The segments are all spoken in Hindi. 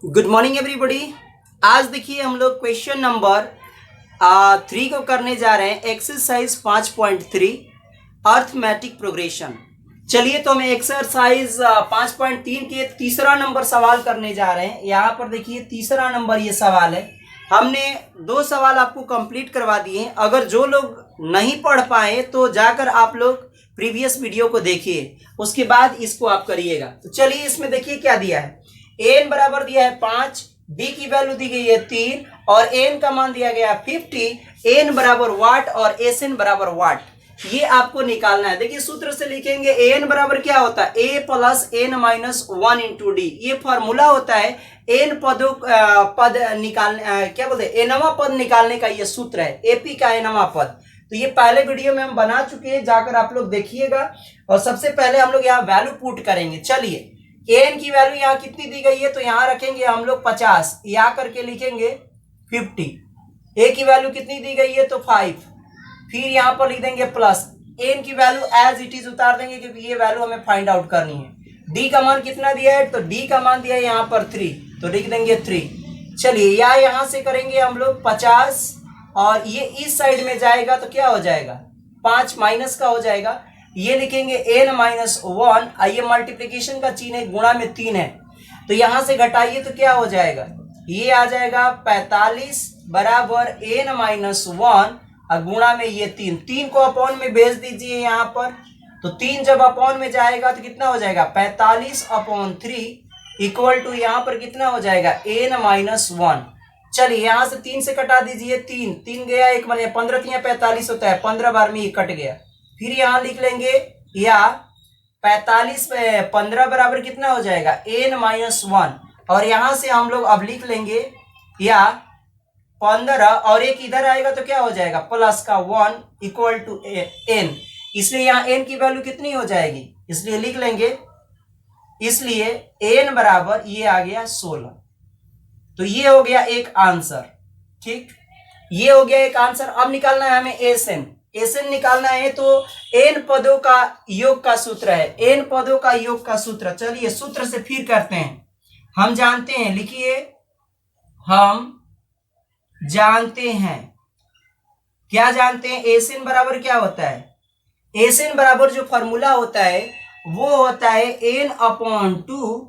Good morning everybody. आज देखिए हम लोग क्वेश्चन नंबर 3 को करने जा रहे हैं। Exercise 5.3 arithmetic progression. चलिए तो हम एक्सरसाइज 5.3 के तीसरा नंबर सवाल करने जा रहे हैं। यहाँ पर देखिए तीसरा नंबर ये सवाल है। हमने 2 सवाल आपको कंप्लीट करवा दिए हैं। अगर जो लोग नहीं पढ़ पाए तो जाकर आप लोग प्रीवियस वीडियो को देखिए, उसके बाद इसको आप करिएगा। तो चलिए इसमें देखिए क्या दिया है। एन बराबर दिया है 5, डी की वैल्यू दी गई है 3 और एन का मान दिया गया 50। एन बराबर वाट और एस एन बराबर वाट, ये आपको निकालना है। देखिए सूत्र से लिखेंगे एन बराबर क्या होता है, a plus n minus 1 into d. ये फॉर्मूला होता है एन पदों पद निकालने, क्या बोलते हैं, एनवा पद निकालने का ये सूत्र है, एपी का एनवा पद। तो ये पहले वीडियो में हम बना चुके हैं, जाकर आप लोग देखिएगा। और सबसे पहले हम लोग यहाँ वैल्यू पुट करेंगे। चलिए एन की वैल्यू यहाँ कितनी दी गई है, तो यहाँ रखेंगे हम लोग 50, यहाँ करके लिखेंगे 50। ए की वैल्यू कितनी दी गई है, तो 5। फिर यहाँ पर लिख देंगे प्लस एन की वैल्यू एज इट इज उतार देंगे, क्योंकि ये वैल्यू हमें फाइंड आउट करनी है। डी का मान कितना दिया है, तो डी का मान दिया है यहाँ पर 3, तो लिख देंगे 3। चलिए यहाँ से करेंगे हम लोग 50 और ये इस साइड में जाएगा तो क्या हो जाएगा, 5 माइनस का हो जाएगा। ये लिखेंगे एन माइनस 1, ये मल्टीप्लीकेशन का चिन्ह है, गुणा में 3 है, तो यहां से घटाइए तो क्या हो जाएगा, ये आ जाएगा 45 बराबर एन माइनस 1 और गुणा में ये 3 को अपॉन में भेज दीजिए यहाँ पर। तो 3 जब अपॉन में जाएगा तो कितना हो जाएगा, 45/3 इक्वल टू यहाँ पर कितना हो जाएगा, एन माइनस 1। चलिए यहाँ से 3 से कटा दीजिए, 3 गया, 1 बने 15 3 45 होता है, 15 बार में ये कट गया। फिर यहाँ लिख लेंगे या 45 15 बराबर कितना हो जाएगा, एन माइनस 1। और यहाँ से हम लोग अब लिख लेंगे या 15 और एक इधर आएगा तो क्या हो जाएगा, प्लस का 1 इक्वल टू एन। इसलिए यहाँ एन की वैल्यू कितनी हो जाएगी, इसलिए लिख लेंगे, इसलिए एन बराबर ये आ गया 16। तो ये हो गया एक आंसर। ठीक, ये हो गया एक आंसर। अब निकालना है हमें एस एन निकालना है। तो एन पदों का योग का सूत्र है, एन पदों का योग का सूत्र। चलिए सूत्र से फिर करते हैं। हम जानते हैं, लिखिए, हम जानते हैं, क्या जानते हैं, एस एन बराबर क्या होता है, एस एन बराबर जो फॉर्मूला होता है वो होता है एन अपॉन 2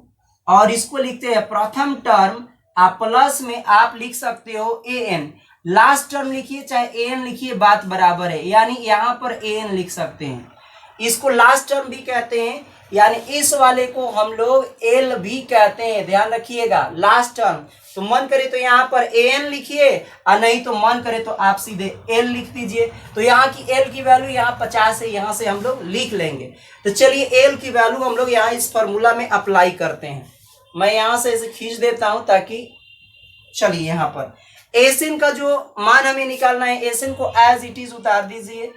और इसको लिखते हैं प्रथम टर्म, आप प्लस में आप लिख सकते हो ए एन, लास्ट टर्म लिखिए चाहे एन लिखिए, बात बराबर है। यानी यहां पर एन लिख सकते हैं, इसको लास्ट टर्म भी कहते हैं, यानी इस वाले को हम लोग एल भी कहते हैं, ध्यान रखिएगा, लास्ट टर्म। तो मन करे तो यहाँ पर एन लिखिए और नहीं तो मन करे तो आप सीधे एल लिख दीजिए। तो यहाँ की एल की वैल्यू यहाँ 50 है, यहाँ से हम लोग लिख लेंगे। तो चलिए एल की वैल्यू हम लोग यहाँ इस फॉर्मूला में अप्लाई करते हैं। मैं यहाँ से इसे खींच देता हूं ताकि, चलिए यहाँ पर एसएन का जो मान हमें निकालना है, एसएन को एज इट इज उतार दीजिए।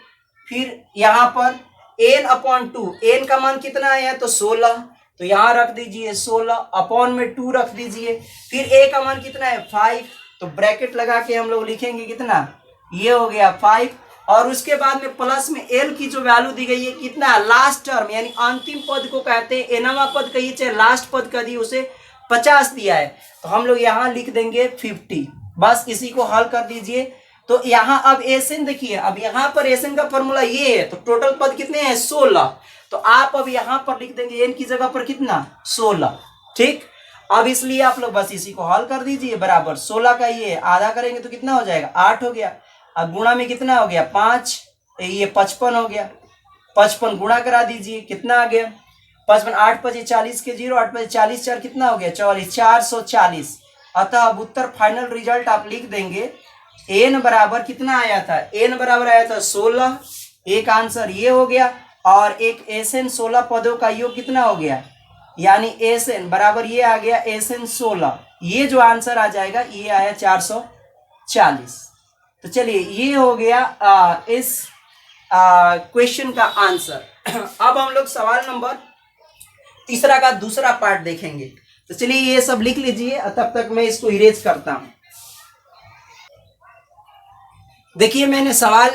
फिर यहाँ पर एन अपॉन 2, एन का मान कितना आया, तो 16, तो यहाँ रख दीजिए 16, अपॉन में 2 रख दीजिए। फिर ए का मान कितना है, 5, तो ब्रैकेट लगा के हम लोग लिखेंगे कितना, ये हो गया 5। और उसके बाद में प्लस में एल की जो वैल्यू दी गई है कितना, लास्ट टर्म यानी अंतिम पद को कहते हैं, एनवा पद कहिए चाहे लास्ट पद कह दिए, उसे 50 दिया है, तो हम लोग यहाँ लिख देंगे 50। बस इसी को हल कर दीजिए। तो यहाँ अब एसएन देखिए, अब यहाँ पर एसएन का फॉर्मूला ये है, तो टोटल पद कितने हैं, 16। तो आप अब यहाँ पर लिख देंगे एन की जगह पर कितना, 16। ठीक, अब इसलिए आप लोग बस इसी को हल कर दीजिए। बराबर 16 का ये आधा करेंगे तो कितना हो जाएगा, 8 हो गया। अब गुणा में कितना हो गया, 5, ये 55 हो गया। 55 गुणा करा दीजिए, कितना आ गया, 55 8 5 40 के 0, 8 5 40 4 कितना हो गया, 44, 440। अतः अब उत्तर फाइनल रिजल्ट आप लिख देंगे, एन बराबर कितना आया था, एन बराबर आया था 16। एक आंसर ये हो गया और एक एस एन 16 पदों का योग कितना हो गया, यानी एस एन बराबर ये आ गया एस एन 16। ये जो आंसर आ जाएगा ये आया 440। तो चलिए ये हो गया इस क्वेश्चन का आंसर। अब हम लोग सवाल नंबर तीसरा का दूसरा पार्ट देखेंगे। तो चलिए ये सब लिख लीजिए, तब तक मैं इसको इरेज करता हूं। देखिए मैंने सवाल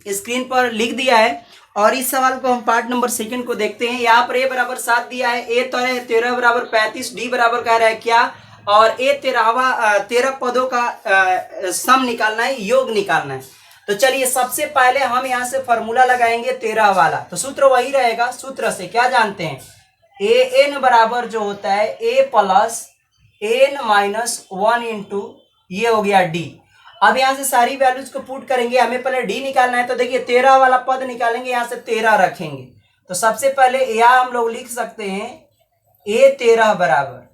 स्क्रीन पर लिख दिया है और इस सवाल को हम पार्ट नंबर 2 को देखते हैं। यहाँ पर ए बराबर 7 दिया है, ए तो है 13 बराबर 35, डी बराबर कह रहा है क्या, और ए 13 पदों का सम निकालना है, योग निकालना है। तो चलिए सबसे पहले हम यहाँ से फॉर्मूला लगाएंगे 13 वाला। तो सूत्र वही रहेगा, सूत्र से क्या जानते हैं, ए एन बराबर जो होता है a plus n minus 1 into ये हो गया डी। अब यहाँ से सारी वैल्यूज को पुट करेंगे, हमें पहले डी निकालना है। तो देखिए 13 वाला पद निकालेंगे, यहाँ से 13 रखेंगे। तो सबसे पहले यहाँ हम लोग लिख सकते हैं ए 13 बराबर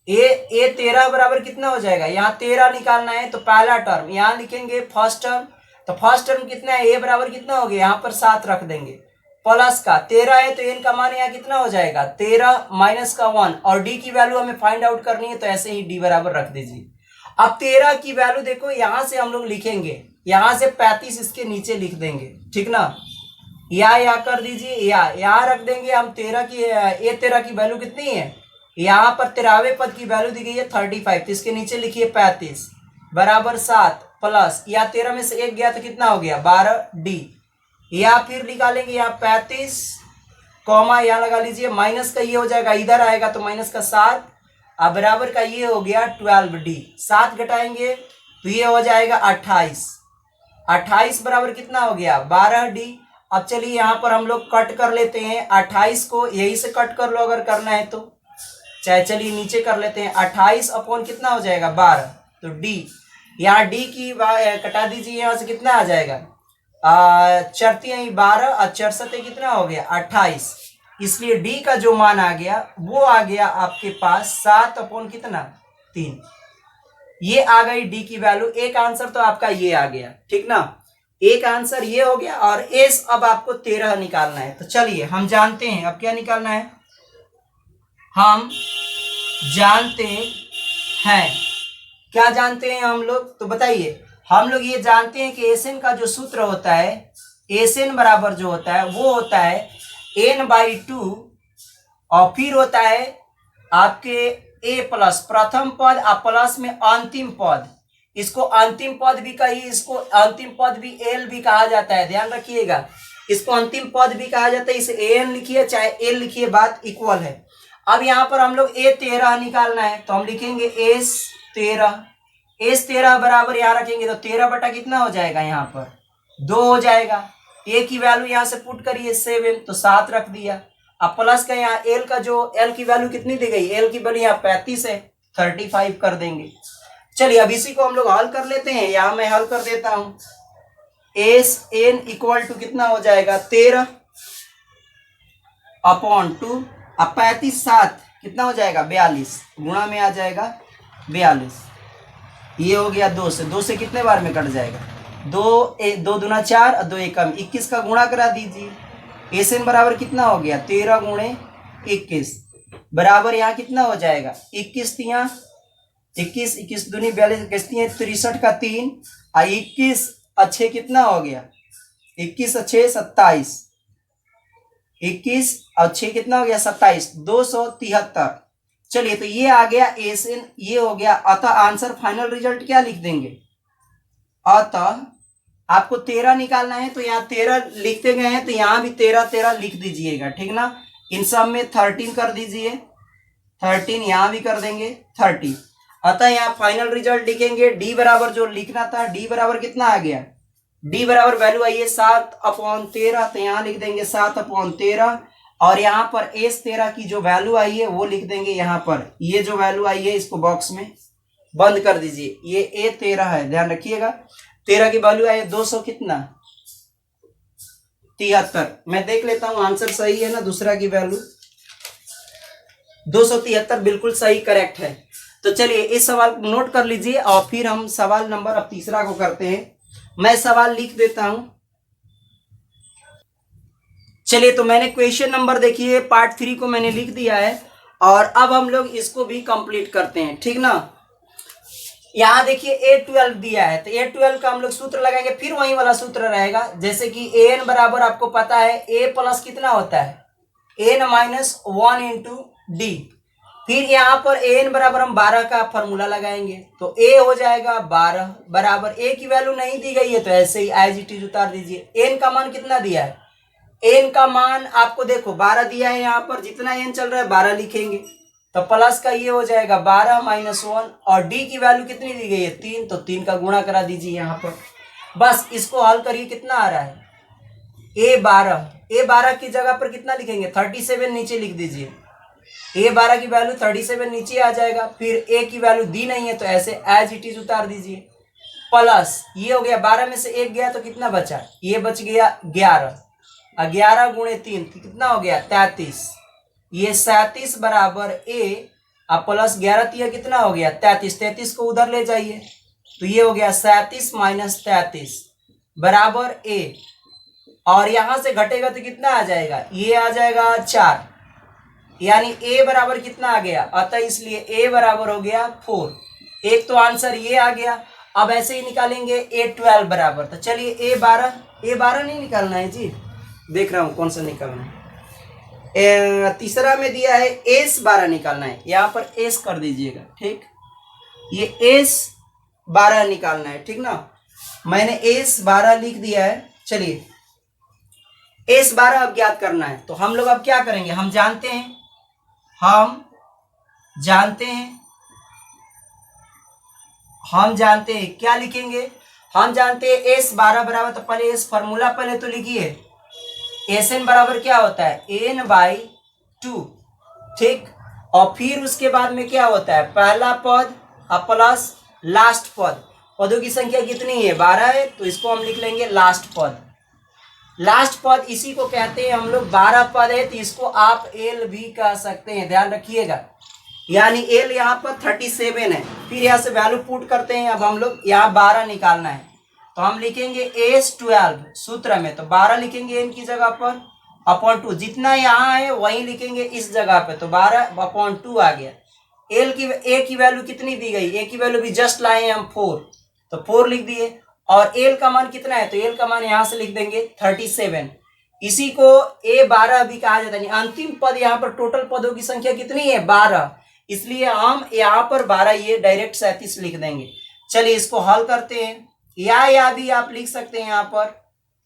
ए 13 बराबर कितना हो जाएगा, यहाँ 13 निकालना है। तो पहला टर्म यहाँ लिखेंगे फर्स्ट टर्म। तो फर्स्ट टर्म कितना है, ए बराबर कितना हो गया, यहाँ पर 7 रख देंगे, प्लस का 13 है तो एन का मान यहाँ कितना हो जाएगा 13 माइनस का 1, और डी की वैल्यू हमें फाइंड आउट करनी है। तो ऐसे ही डी बराबर रख दीजिए। अब 13 की वैल्यू देखो यहाँ से हम लोग लिखेंगे, यहाँ से 35 इसके नीचे लिख देंगे, ठीक ना। या कर दीजिए, यहाँ रख देंगे हम 13 की ए 13 की वैल्यू कितनी है, यहाँ पर 13वें पद की वैल्यू दी गई है 35, तो इसके नीचे लिखिए 35 बराबर 7 प्लस या 13 में से 1 गया तो कितना हो गया 12 डी। या फिर निकालेंगे यहाँ 35 कॉमा यहाँ लगा लीजिए, माइनस का ये हो जाएगा इधर आएगा तो माइनस का 7, अब बराबर का ये हो गया 12 डी। 7 घटाएंगे तो ये हो जाएगा 28, 28 बराबर कितना हो गया 12 डी। अब चलिए यहाँ पर हम लोग कट कर लेते हैं, 28 को यही से कट कर लो अगर करना है तो, चाहे चलिए नीचे कर लेते हैं। 28 अपॉन कितना हो जाएगा 12, तो डी, यहाँ डी की कटा दीजिए, यहाँ से कितना आ जाएगा 4 12 और 4 7 कितना हो गया 28। इसलिए डी का जो मान आ गया वो आ गया आपके पास 7 अपॉन कितना 3। ये आ गई डी की वैल्यू। एक आंसर तो आपका ये आ गया, ठीक ना, एक आंसर ये हो गया। और एस अब आपको 13 निकालना है। तो चलिए हम जानते हैं अब क्या निकालना है, हम जानते हैं, क्या जानते हैं हम लोग, तो बताइए। हम लोग ये जानते हैं कि एस एन का जो सूत्र होता है, एस एन बराबर जो होता है वो होता है n/2 और फिर होता है आपके a प्लस प्रथम पद और प्लस में अंतिम पद। इसको अंतिम पद भी कही, इसको अंतिम पद भी एल भी कहा जाता है, ध्यान रखिएगा। इसको अंतिम पद भी कहा जाता है, इसे एन लिखिए चाहे एल लिखिए, बात इक्वल है। अब यहाँ पर हम लोग ए 13 निकालना है, तो हम लिखेंगे एस 13 बराबर यहाँ रखेंगे तो 13 बटा कितना हो जाएगा, यहाँ पर 2 हो जाएगा। ए की वैल्यू यहाँ से पुट करिए 7, तो 7 रख दिया। अब प्लस का यहाँ एल का जो एल की वैल्यू कितनी दी गई, एल की वैल्यू यहाँ 35 है, 35 कर देंगे। चलिए अब इसी को हम लोग हल कर लेते हैं, यहाँ मैं हल कर देता हूँ। एस एन इक्वल टू कितना हो जाएगा 13 अपॉन 2, अब 35 7 कितना हो जाएगा 42, गुणा में आ जाएगा 42। ये हो गया 2 से कितने बार में कट जाएगा 2 दूना 4 और 2 एकम 21 का गुणा करा दीजिए। एस एन बराबर कितना हो गया 13 गुणे 21 बराबर यहाँ कितना हो जाएगा 21 दूनी 42, 63 का 3 और 21 अच्छे कितना हो गया 21 अच्छे 27, 21 अच्छे कितना हो गया 27, 273। चलिए तो ये आ गया एस एन, ये हो गया। अतः आंसर फाइनल रिजल्ट क्या लिख देंगे, अतः आपको 13 निकालना है तो यहाँ 13 लिखते गए हैं तो यहाँ भी 13 लिख दीजिएगा, ठीक ना। इन सब में 13 कर दीजिए, 13 यहाँ भी कर देंगे 30। अतः यहाँ फाइनल रिजल्ट लिखेंगे डी बराबर जो लिखना था, डी बराबर कितना आ गया, डी बराबर वैल्यू आई है 7/13, तो यहाँ लिख देंगे 7/13। और यहाँ पर एस 13 की जो वैल्यू आई है वो लिख देंगे यहाँ पर, ये जो वैल्यू आई है इसको बॉक्स में बंद कर दीजिए। ये ए 13 है, ध्यान रखिएगा। 13 की वैल्यू आई है 200 कितना 73। मैं देख लेता हूं आंसर सही है ना, दूसरा की वैल्यू 273 बिल्कुल सही करेक्ट है। तो चलिए इस सवाल को नोट कर लीजिए और फिर हम सवाल नंबर अब तीसरा को करते हैं। मैं सवाल लिख देता हूं। चलिए तो मैंने क्वेश्चन नंबर देखिए पार्ट 3 को मैंने लिख दिया है और अब हम लोग इसको भी कंप्लीट करते हैं, ठीक ना। यहाँ देखिए A12 दिया है तो A12 का हम लोग सूत्र लगाएंगे, फिर वही वाला सूत्र रहेगा जैसे कि an बराबर आपको पता है a प्लस कितना होता है n-1 इंटू डी। फिर यहाँ पर an बराबर हम 12 का फॉर्मूला लगाएंगे तो a हो जाएगा 12 बराबर, a की वैल्यू नहीं दी गई है तो ऐसे ही एज इट इज उतार दीजिए। n का मान कितना दिया है, n का मान आपको देखो 12 दिया है, यहाँ पर जितना n चल रहा है 12 लिखेंगे। तो प्लस का ये हो जाएगा 12 माइनस 1, और डी की वैल्यू कितनी दी गई है 3, तो 3 का गुणा करा दीजिए यहाँ पर। बस इसको हल करिए, कितना आ रहा है A12 की जगह पर कितना लिखेंगे 37 नीचे लिख दीजिए। A12 की वैल्यू 37 नीचे आ जाएगा। फिर ए की वैल्यू दी नहीं है तो ऐसे एज इट इज उतार दीजिए। प्लस ये हो गया 12 में से 1 गया तो कितना बचा, ये बच गया 11, 11 गुणे 3 कितना हो गया 33। ये 37 बराबर ए, अब प्लस 11 तिया कितना हो गया 33, 33 को उधर ले जाइए तो ये हो गया 37 माइनस 33 बराबर ए, और यहां से घटेगा तो कितना आ जाएगा, ये आ जाएगा 4, यानी ए बराबर कितना आ गया, अतः इसलिए ए बराबर हो गया 4। एक तो आंसर ये आ गया। अब ऐसे ही निकालेंगे A12 बराबर, तो चलिए A12 नहीं निकालना है जी, देख रहा हूं कौन सा निकालना है। तीसरा में दिया है S12 निकालना है, यहाँ पर S कर दीजिएगा, ठीक, ये S12 निकालना है, ठीक ना, मैंने S12 लिख दिया है। चलिए S12 अब ज्ञात करना है, तो हम लोग अब क्या करेंगे, हम जानते हैं क्या लिखेंगे, हम जानते हैं S12 बराबर, तो पहले S फॉर्मूला पहले तो लिखिए, Sn बराबर क्या होता है n/2, ठीक, और फिर उसके बाद में क्या होता है पहला पद और प्लस लास्ट पद, पदों की संख्या कितनी है 12 है, तो इसको हम लिख लेंगे लास्ट पद इसी को कहते हैं हम लोग 12 पद है, तो इसको आप एल भी कह सकते हैं, ध्यान रखिएगा, यानी एल यहाँ पर 37 है। फिर यहाँ से वैल्यू पुट करते हैं, अब हम लोग यहाँ 12 निकालना है, तो हम लिखेंगे S12 सूत्र में, तो 12 लिखेंगे n की जगह पर अपॉन 2, जितना यहाँ है वही लिखेंगे इस जगह पे, तो 12 अपॉन 2 आ गया। ए की वैल्यू कितनी दी गई, ए की वैल्यू भी जस्ट लाए हैं हम 4, तो 4 लिख दिए, और एल का मान कितना है, तो एल का मान यहाँ से लिख देंगे 37। इसी को A12 भी कहा जाता है, अंतिम पद यहाँ पर टोटल पदों की संख्या कितनी है 12, इसलिए हम यहाँ पर 12 ये डायरेक्ट 37 लिख देंगे। चलिए इसको हल करते हैं, या भी आप लिख सकते हैं, यहाँ पर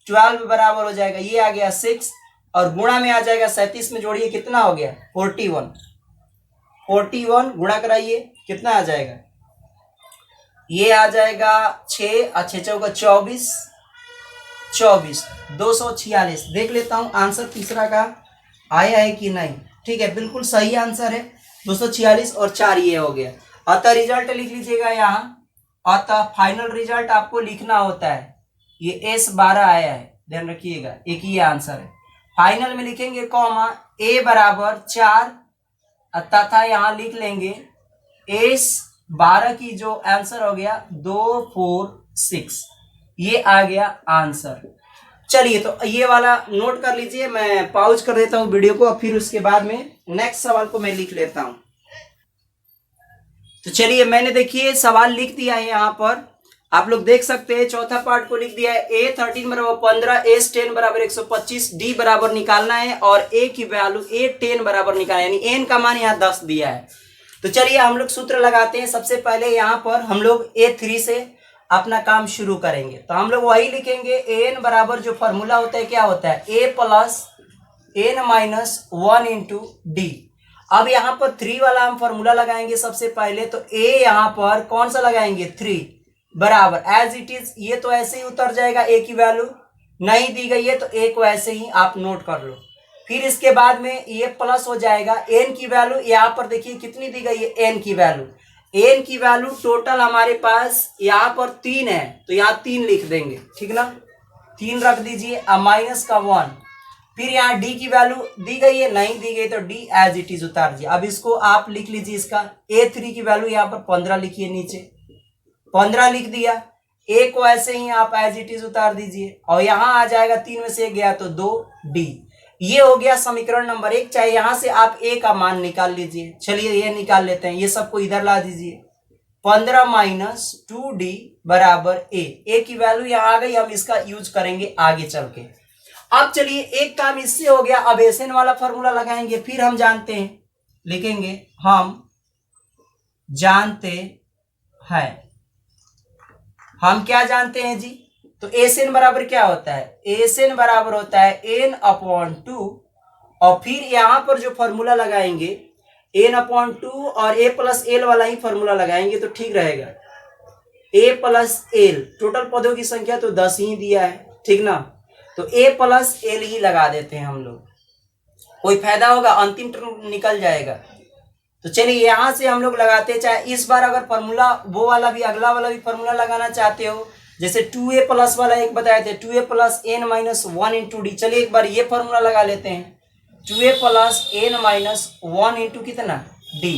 12 बराबर हो जाएगा, ये आ गया 6 और गुणा में आ जाएगा 37 में जोड़िए कितना हो गया 41 गुणा कराइए कितना आ जाएगा, ये आ जाएगा 6 अच्छे चौका 24 246। देख लेता हूं आंसर तीसरा का आया है कि नहीं, ठीक है बिल्कुल सही आंसर है 246 और 4 ये हो गया। अतः रिजल्ट लिख लीजिएगा यहाँ, अतः फाइनल रिजल्ट आपको लिखना होता है, ये S12 आया है, ध्यान रखिएगा, एक ही आंसर है। फाइनल में लिखेंगे कॉमा A बराबर 4 तथा यहाँ लिख लेंगे S12 की जो आंसर हो गया 246, ये आ गया आंसर। चलिए तो ये वाला नोट कर लीजिए, मैं पॉज कर देता हूं वीडियो को, और फिर उसके बाद में नेक्स्ट सवाल को मैं लिख लेता हूं। तो चलिए मैंने देखिए सवाल लिख दिया है, यहाँ पर आप लोग देख सकते हैं, चौथा पार्ट को लिख दिया है, A13 बराबर 15, S10 बराबर 125, D बराबर निकालना है, और A की वैल्यू A10 बराबर निकालना है, यानी n का मान यहाँ 10 दिया है। तो चलिए हम लोग सूत्र लगाते हैं। सबसे पहले यहाँ पर हम लोग A3 से अपना काम शुरू करेंगे, तो हम लोग वही लिखेंगे, an बराबर जो फॉर्मूला होता है क्या होता है a plus n minus 1 into D. अब यहाँ पर 3 वाला हम फॉर्मूला लगाएंगे सबसे पहले, तो a यहाँ पर कौन सा लगाएंगे 3 बराबर एज इट इज, ये तो ऐसे ही उतर जाएगा, a की वैल्यू नहीं दी गई है तो a को ऐसे ही आप नोट कर लो। फिर इसके बाद में ये प्लस हो जाएगा, n की वैल्यू यहाँ पर देखिए कितनी दी गई है, n की वैल्यू टोटल हमारे पास यहाँ पर 3 है, तो यहाँ 3 लिख देंगे, ठीक ना, 3 रख दीजिए, अब माइनस का 1। फिर यहाँ d की वैल्यू दी गई है, नहीं दी गई तो d एज इट इज उतार दीजिए। अब इसको आप लिख लीजिए, इसका A3 की वैल्यू यहाँ पर 15 लिखिए, नीचे 15 लिख दिया, a को ऐसे ही आप एज इट इज उतार दीजिए, और यहाँ आ जाएगा 3 में से 1 गया तो 2d। ये हो गया समीकरण नंबर 1। चाहे यहां से आप a का मान निकाल लीजिए, चलिए ये निकाल लेते हैं, ये सबको इधर ला दीजिए, 15 माइनस 2d बराबर a की वैल्यू यहाँ आ गई, हम इसका यूज करेंगे आगे चल के। अब चलिए एक काम इससे हो गया, अब एसएन वाला फॉर्मूला लगाएंगे, फिर हम जानते हैं, लिखेंगे हम जानते हैं, हम क्या जानते हैं जी, तो एसएन बराबर क्या होता है, एसएन बराबर होता है n/2, और फिर यहां पर जो फॉर्मूला लगाएंगे n/2 और a प्लस एल वाला ही फॉर्मूला लगाएंगे तो ठीक रहेगा। a प्लस एल, टोटल पदों की संख्या तो 10 ही दिया है, ठीक ना, तो a प्लस एल ही लगा देते हैं हम लोग। कोई फायदा होगा, अंतिम टर्म निकल जाएगा। तो चलिए यहां से हम लोग लगाते हैं। चाहे इस बार अगर फॉर्मूला वो वाला भी, अगला वाला भी फॉर्मूला लगाना चाहते हो, जैसे 2a प्लस वाला एक बताए थे, 2a plus n minus 1 into D. चलिए एक बार ये फॉर्मूला लगा लेते हैं, 2a plus n minus 1 into कितना डी।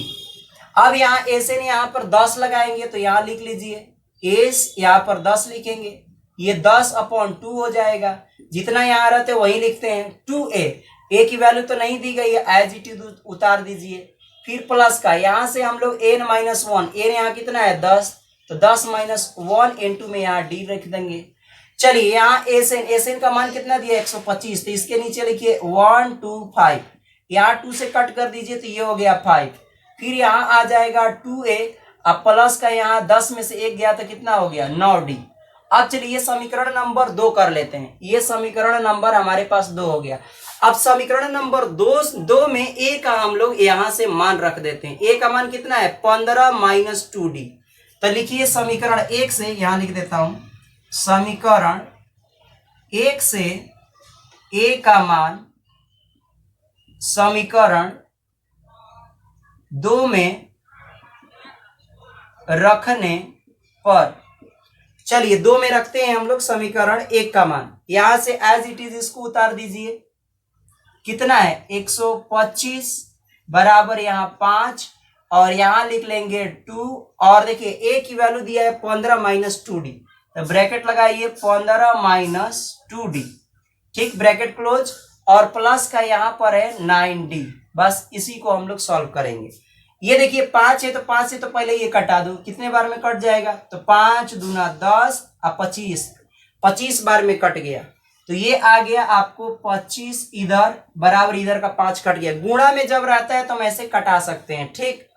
अब यहाँ एस एन यहाँ पर 10 लगाएंगे तो यहाँ लिख लीजिए एस, यहाँ पर 10 लिखेंगे, ये 10/2 हो जाएगा। जितना यहाँ रहते वही लिखते हैं। 2a, a की वैल्यू तो नहीं दी गई है, एज इट इज उतार दीजिए। फिर प्लस का, यहाँ से हम लोग n माइनस 1, n यहाँ कितना है 10, तो 10 माइनस 1 इंटू में यहाँ डी रख देंगे। चलिए यहाँ एस एन का मान कितना दिया 125, तो इसके नीचे लिखिए 1 2 5, यहाँ 2 से कट कर दीजिए तो ये हो गया 5। फिर यहाँ आ जाएगा 2a, अब प्लस का यहाँ 10 में से 1 गया तो कितना हो गया 9d। अब चलिए ये समीकरण नंबर 2 कर लेते हैं। ये समीकरण नंबर हमारे पास 2 हो गया। अब समीकरण नंबर 2 में a का हम लोग यहां से मान रख देते हैं। a का मान कितना है 15 माइनस 2d। तो लिखिए समीकरण 1 से, यहां लिख देता हूं, समीकरण 1 से a का मान समीकरण 2 में रखने पर, चलिए 2 में रखते हैं हम लोग समीकरण 1 का मान। यहां से एज इट इज इसको उतार दीजिए, कितना है 125 बराबर यहाँ 5, और यहां लिख लेंगे 2, और देखिए a की वैल्यू दिया है 15 माइनस 2d, तो ब्रैकेट लगाइए 15 माइनस 2d, ठीक, ब्रैकेट क्लोज, और प्लस का यहाँ पर है 9d। बस इसी को हम लोग सॉल्व करेंगे। ये देखिए 5 है तो 5 से तो पहले ये कटा दो, कितने बार में कट जाएगा, तो 5 दूना 10 और 25 बार में कट गया, तो ये आ गया आपको 25 इधर बराबर इधर का 5 कट गया। गुणा में जब रहता है तो हम ऐसे कटा सकते हैं, ठीक।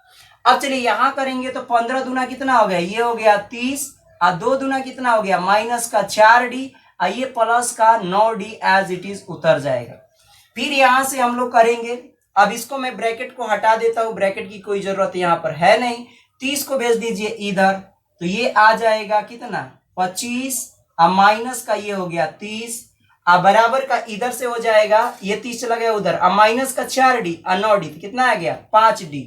अब चलिए यहां करेंगे तो 15 दूना कितना हो गया, ये हो गया 30, और 2 दूना कितना हो गया माइनस का 4d, और ये प्लस का 9d एज इट इज उतर जाएगा। फिर यहां से हम लोग करेंगे, अब इसको मैं ब्रैकेट को हटा देता हूं, ब्रैकेट की कोई जरूरत यहाँ पर है नहीं। 30 को भेज दीजिए इधर, तो ये आ जाएगा कितना 25, और माइनस का ये हो गया 30, और बराबर का इधर से हो जाएगा, ये 30 चला गया उधर, और माइनस का 4d और 9d, तो कितना आ गया 5d,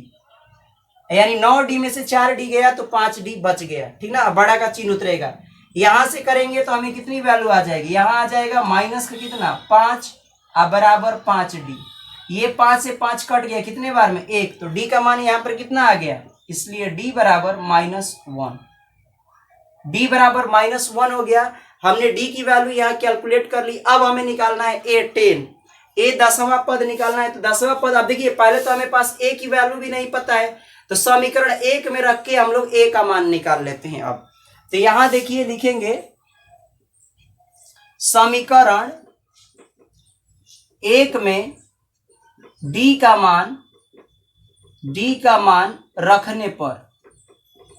यानी 9d में से 4d गया तो 5d बच गया, ठीक ना, बड़ा का चिन्ह उतरेगा। यहां से करेंगे तो हमें कितनी वैल्यू आ जाएगी, यहां आ जाएगा माइनस का कितना 5 और बराबर 5d, ये 5 से 5 कट गया, कितने बार में 1, तो d का मान यहाँ पर कितना आ गया, इसलिए d बराबर -1, d बराबर -1 हो गया। हमने d की वैल्यू यहाँ कैलकुलेट कर ली। अब हमें निकालना है a10, a 10वां पद निकालना है। तो 10वां पद, अब देखिए पहले तो हमें पास a की वैल्यू भी नहीं पता है, तो समीकरण 1 में रख के हम लोग a का मान निकाल लेते हैं। अब तो यहां देखिए लिखेंगे समीकरण 1 में d का मान रखने पर,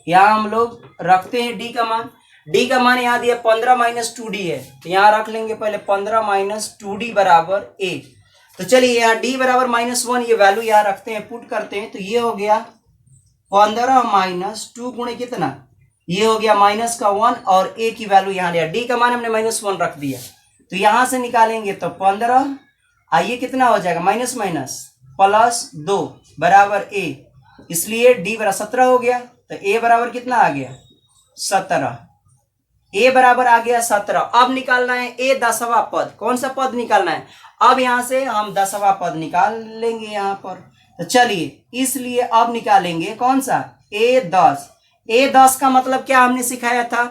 यहां हम लोग रखते हैं d का मान यहां दिया 15 माइनस 2d है, तो यहां रख लेंगे पहले 15 माइनस 2d बराबर 1। तो चलिए यहाँ d बराबर -1, ये वैल्यू यहाँ रखते हैं, पुट करते हैं, तो ये हो गया 15 माइनस 2 गुणे कितना, ये हो गया माइनस का 1, और a की वैल्यू यहाँ लिया, d का मान हमने -1 रख दिया, तो यहां से निकालेंगे तो 15, आइए कितना हो जाएगा माइनस माइनस +2 बराबर a, इसलिए d बराबर 17 हो गया, तो a बराबर कितना आ गया 17, a बराबर आ गया 17। अब निकालना है a 10वां पद, कौन सा पद निकालना है, अब यहां से हम 10वां पद निकाल लेंगे यहाँ पर। तो चलिए इसलिए अब निकालेंगे कौन सा a10 का मतलब क्या हमने सिखाया था,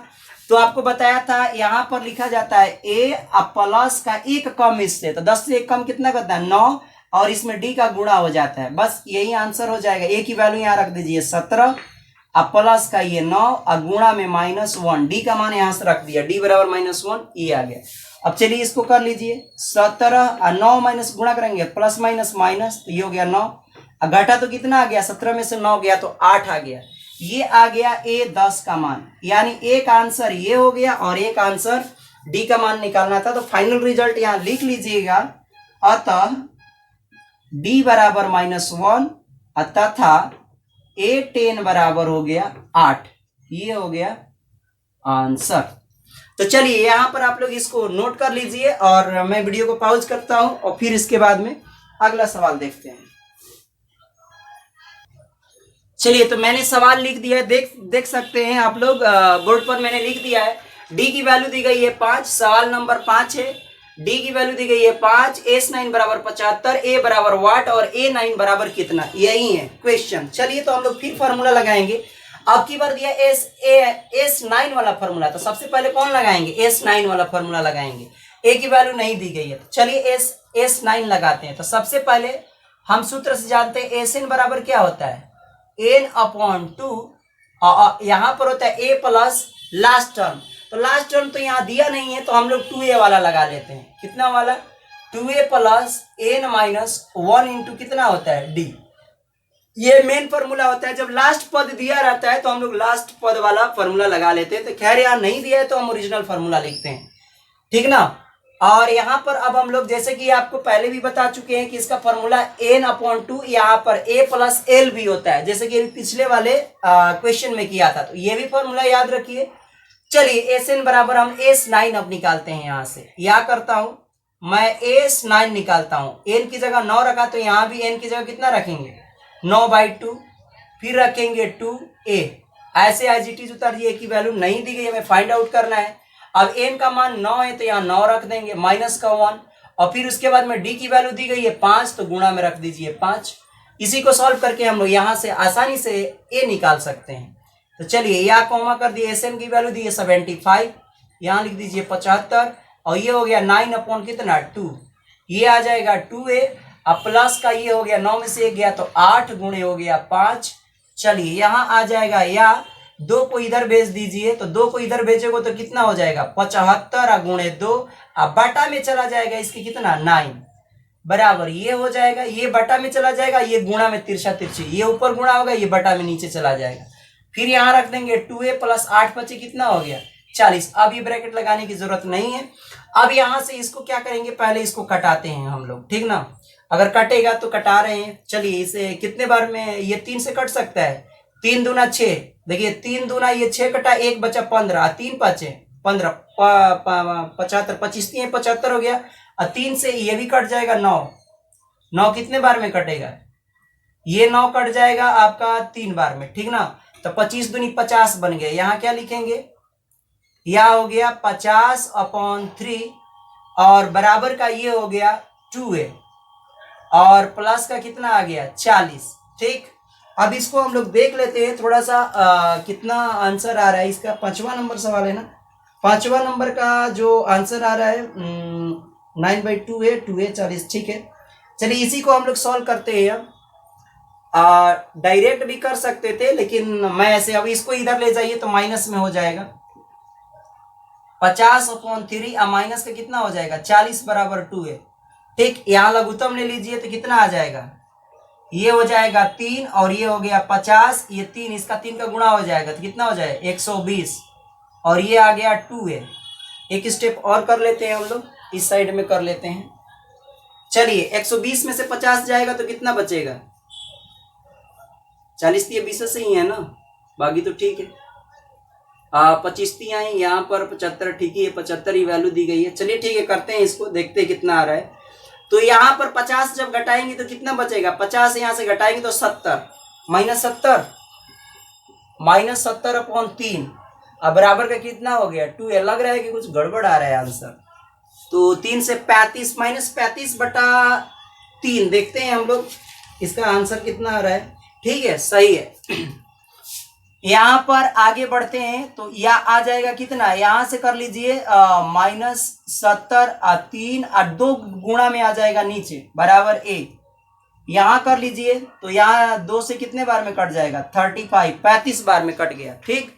तो आपको बताया था यहाँ पर लिखा जाता है a प्लस का 1 कम इससे, तो 10 से 1 कम कितना करता है 9, और इसमें d का गुणा हो जाता है, बस यही आंसर हो जाएगा। a की वैल्यू यहाँ रख दीजिए 17, अब प्लस का ये 9 और गुणा में -1, d का मान यहाँ से रख दिया, d बराबर -1, ये आ गया। अब चलिए इसको कर लीजिए, 17 और 9 माइनस गुणा करेंगे, प्लस माइनस माइनस, तो ये हो गया 9, और घटा तो कितना आ गया 17 में से 9 गया तो 8 आ गया। ये आ गया a10 का मान, यानी एक आंसर ये हो गया और एक आंसर d का मान निकालना था। तो फाइनल रिजल्ट यहाँ लिख लीजिएगा, अतः d बराबर -1 तथा A10 बराबर हो गया 8। ये हो गया आंसर। तो चलिए यहाँ पर आप लोग इसको नोट कर लीजिए और मैं वीडियो को पॉज करता हूं और फिर इसके बाद में अगला सवाल देखते हैं। चलिए, तो मैंने सवाल लिख दिया है, देख सकते हैं आप लोग, बोर्ड पर मैंने लिख दिया है। डी की वैल्यू दी गई है 5, सवाल नंबर 5 है। डी की वैल्यू दी गई है 5, S9 बराबर 75, ए बराबर वाट और A9 बराबर कितना, यही है क्वेश्चन। चलिए, तो हम लोग फिर फॉर्मूला लगाएंगे। अब की बार दिया S9 वाला फॉर्मूला, तो सबसे पहले कौन लगाएंगे, S9 वाला फॉर्मूला लगाएंगे। ए की वैल्यू नहीं दी गई है, तो चलिए S9 लगाते हैं। तो सबसे पहले हम सूत्र से जानते हैं SN बराबर क्या होता है, N/2, यहां पर होता है A प्लस लास्ट टर्म। तो लास्ट टर्म तो यहाँ दिया नहीं है, तो हम लोग 2A वाला लगा लेते हैं। कितना वाला, 2A प्लस N-1 इंटू कितना होता है D। ये मेन फॉर्मूला होता है। जब लास्ट पद दिया रहता है तो हम लोग लास्ट पद वाला फॉर्मूला लगा लेते हैं। तो खैर यहाँ नहीं दिया है तो हम ओरिजिनल फॉर्मूला लिखते हैं, ठीक ना। और यहाँ पर अब हम लोग, जैसे कि आपको पहले भी बता चुके हैं कि इसका फॉर्मूला N/2, यहाँ पर A प्लस L भी होता है, जैसे कि पिछले वाले क्वेश्चन में किया था। तो ये भी फॉर्मूला याद रखिए। चलिए, SN बराबर हम S9 अब निकालते हैं। यहाँ से क्या करता हूं मैं, S9 निकालता हूं। N की जगह 9 रखा, तो यहाँ भी N की जगह कितना रखेंगे, 9/2, फिर रखेंगे 2A। ऐसे एज इट इज उतार दिए, की वैल्यू नहीं दी गई, हमें फाइंड आउट करना है। अब n का मान 9 है, तो यहाँ 9 रख देंगे, माइनस का 1, और फिर उसके बाद में d की वैल्यू दी गई है 5, तो गुणा में रख दीजिए 5। इसी को सॉल्व करके हम लोग यहाँ से आसानी से a निकाल सकते हैं। तो चलिए, यहाँ कॉमा कर दिए, SN की वैल्यू दी है 75, यहाँ लिख दीजिए 75, और ये हो गया 9 कितना 2, ये आ जाएगा 2A। अब प्लस का ये हो गया, 9 में से 1 गया तो 8 गुणे हो गया 5। चलिए, यहाँ आ जाएगा, या 2 को इधर भेज दीजिए, तो 2 को इधर भेजोगे तो कितना हो जाएगा 75 गुणे 2, अब बटा में चला जाएगा इसके कितना 9 बराबर, ये हो जाएगा, ये बटा में चला जाएगा, ये गुणा में तिरछा तिरछी, ये ऊपर गुणा होगा, ये बटा में नीचे चला जाएगा। फिर यहाँ रख देंगे 2A प्लस 8 बचे कितना हो गया 40। अब ये ब्रैकेट लगाने की जरूरत नहीं है। अब यहाँ से इसको क्या करेंगे, पहले इसको कटाते हैं हम लोग, ठीक ना। अगर कटेगा तो कटा रहे हैं। चलिए, इसे कितने बार में, ये 3 से कट सकता है, 3 दूना 6, देखिए 3 दूना ये 6 कटा, 1 बचा 15, 3 बचे 15, 75, 25 3 75 हो गया। और 3 से ये भी कट जाएगा 9, 9 कितने बार में कटेगा, ये 9 कट जाएगा आपका 3 बार में, ठीक ना। तो 25 दूनी 50 बन गए। यहाँ क्या लिखेंगे, यह हो गया 50/3, और बराबर का ये हो गया 2A, और प्लस का कितना आ गया 40, ठीक। अब इसको हम लोग देख लेते हैं थोड़ा सा, कितना आंसर आ रहा है इसका। 5वां नंबर सवाल है ना, 5वां नंबर का जो आंसर आ रहा है 9/2A, 2A 40, ठीक है। चलिए, इसी को हम लोग सॉल्व करते हैं। डायरेक्ट भी कर सकते थे, लेकिन मैं ऐसे, अब इसको इधर ले जाइए तो माइनस में हो जाएगा, 50/3, माइनस का कितना हो जाएगा 40 बराबर 2A, ठीक। यहाँ लघुत्तम ले लीजिए तो कितना आ जाएगा, ये हो जाएगा 3, और ये हो गया 50, ये 3, इसका 3 का गुणा हो जाएगा तो कितना हो जाएगा 120, और ये आ गया 2A। एक स्टेप और कर लेते हैं हम लोग, इस साइड में कर लेते हैं। चलिए, 120 में से 50 जाएगा तो कितना बचेगा 40, तो ये 20 से ही है ना, बाकी तो ठीक है। 25 तियां है, यहाँ पर 75, ठीक है, 75 ही वैल्यू दी गई है। चलिए ठीक है, करते हैं इसको, देखते हैं कितना आ रहा है। तो यहाँ पर 50 जब घटाएंगे तो कितना बचेगा, 50 यहाँ से घटाएंगे तो 70, -70, -70/3, अब बराबर का कितना हो गया 2A। लग रहा है कि कुछ गड़बड़ आ रहा है आंसर। तो 3 से 35, -35/3, देखते हैं हम लोग इसका आंसर कितना आ रहा है। ठीक है, सही है। यहाँ पर आगे बढ़ते हैं तो यह आ जाएगा कितना, यहाँ से कर लीजिए -70/3, 2 गुणा में आ जाएगा नीचे बराबर 1। यहाँ कर लीजिए तो यहाँ 2 से कितने बार में कट जाएगा 35, 35 बार में कट गया, ठीक।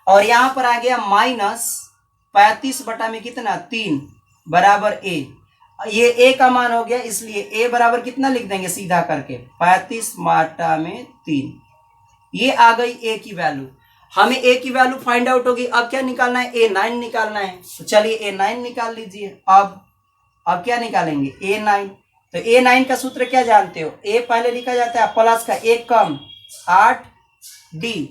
और यहाँ पर आ गया -35 बटा में कितना 3 बराबर A। ये A का मान हो गया, इसलिए A बराबर कितना लिख देंगे सीधा करके 35 बटा में 3। ये आ गई A की वैल्यू। हमें A की वैल्यू फाइंड आउट होगी। अब क्या निकालना है, A9 निकालना है। तो चलिए A9 निकाल लीजिए। अब क्या निकालेंगे A9। तो A9 का सूत्र क्या जानते हो, A पहले लिखा जाता है प्लस का 1 कम 8 D,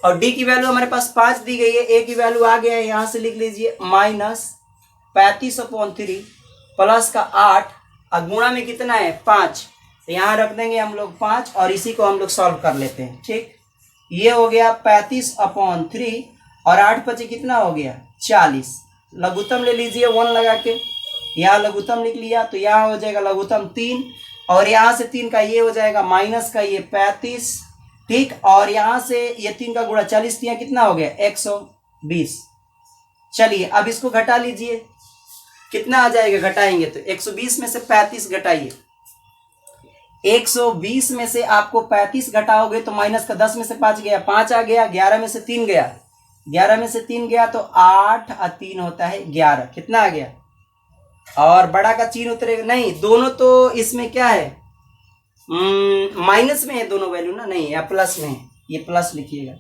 और D की वैल्यू हमारे पास 5 दी गई है, A की वैल्यू आ गया है, यहां से लिख लीजिए -35/3 प्लस का 8 और गुणा में कितना है 5, तो यहाँ रख देंगे हम लोग 5 और इसी को हम लोग सॉल्व कर लेते हैं। ठीक, ये हो गया 35/3 और 8 पचे कितना हो गया 40। लघुत्तम ले लीजिए 1 लगा के, यहाँ लघुत्तम लिख लिया तो यहाँ हो जाएगा लघुत्तम 3, और यहाँ से 3 का ये हो जाएगा माइनस का ये 35। ठीक, और यहाँ से ये 3 का गुणा 40 दिया कितना हो गया 120। चलिए अब इसको घटा लीजिए, कितना आ जाएगा घटाएंगे तो 120 में से 35 घटाइए, 120 में से आपको 35 घटाओगे तो माइनस का 10 में से 5 गया 5 आ गया, 11 में से 3 गया, 11 में से 3 गया तो 8 और 3 होता है 11, कितना आ गया, और बड़ा का चिन्ह उतरेगा नहीं, दोनों तो इसमें क्या है माइनस में है दोनों वैल्यू ना, नहीं या प्लस में है, ये प्लस लिखिएगा,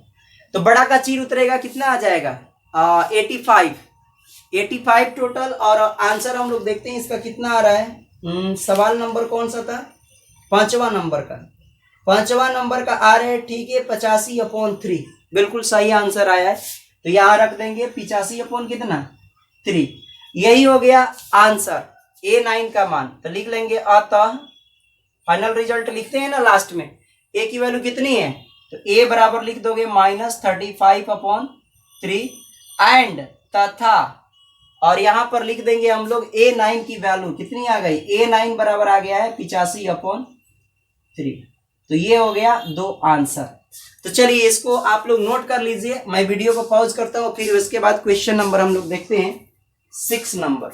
तो बड़ा का चिन्ह उतरेगा, कितना आ जाएगा 85 टोटल। और आंसर हम लोग देखते हैं इसका कितना आ रहा है। सवाल नंबर कौन सा था, 5वां नंबर का, 5वां नंबर का आ रहा है, ठीक है 85/3, बिल्कुल सही आंसर आया है, तो यहाँ रख देंगे 85 कितना 3, यही हो गया आंसर A9 का मान। तो लिख लेंगे अतः फाइनल रिजल्ट लिखते हैं ना लास्ट में, A की वैल्यू कितनी है, तो A बराबर लिख दोगे -35/3 एंड तथा, और यहां पर लिख देंगे हम लोग A9 की वैल्यू कितनी आ गई, A9 बराबर आ गया है 85/3। तो ये हो गया 2 आंसर। तो चलिए इसको आप लोग नोट कर लीजिए, मैं वीडियो को पॉज करता हूं, फिर उसके बाद क्वेश्चन नंबर हम लोग देखते हैं 6 नंबर।